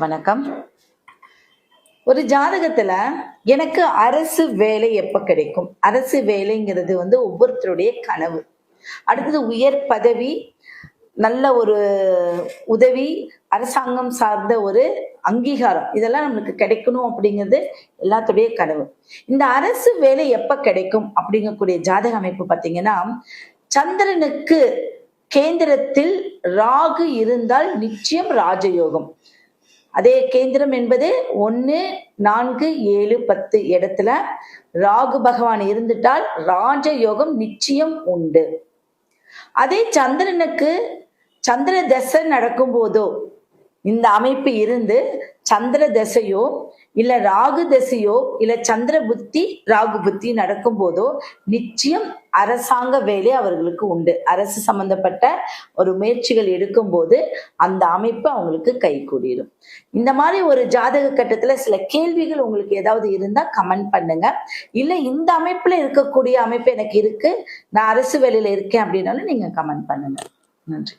வணக்கம். ஒரு ஜாதகத்துல எனக்கு அரசு வேலை எப்ப கிடைக்கும்? அரசு வேலைங்கிறது ஒவ்வொருத்தருடைய கனவு. அடுத்தது உயர் பதவி, நல்ல ஒரு உதவி, அரசாங்கம் சார்ந்த ஒரு அங்கீகாரம், இதெல்லாம் நம்மளுக்கு கிடைக்கணும் அப்படிங்கிறது எல்லாத்துடைய கனவு. இந்த அரசு வேலை எப்ப கிடைக்கும் அப்படிங்கக்கூடிய ஜாதக அமைப்பு பார்த்தீங்கன்னா, சந்திரனுக்கு கேந்திரத்தில் ராகு இருந்தால் நிச்சயம் ராஜயோகம். அதே கேந்திரம் என்பது 1, 4, 7, 10 இடத்துல ராகு பகவான் இருந்துட்டால் ராஜயோகம் நிச்சயம் உண்டு. அதே சந்திரனுக்கு சந்திர தசை நடக்கும் போதோ இந்த அமைப்பு இருந்து சந்திர தசையோ இல்ல ராகு தசையோ இல்ல சந்திர புத்தி ராகு புத்தி நடக்கும் போதோ நிச்சயம் அரசாங்க வேலை அவர்களுக்கு உண்டு. அரசு சம்பந்தப்பட்ட ஒரு முயற்சிகள் எடுக்கும் போது அந்த அமைப்பு அவங்களுக்கு கை கூடிடும். இந்த மாதிரி ஒரு ஜாதக கட்டத்துல சில கேள்விகள் உங்களுக்கு ஏதாவது இருந்தா கமெண்ட் பண்ணுங்க. இல்ல இந்த அமைப்புல இருக்கக்கூடிய அமைப்பு எனக்கு இருக்கு, நான் அரசு வேலையில இருக்கேன் அப்படின்னாலும் நீங்க கமெண்ட் பண்ணுங்க. நன்றி.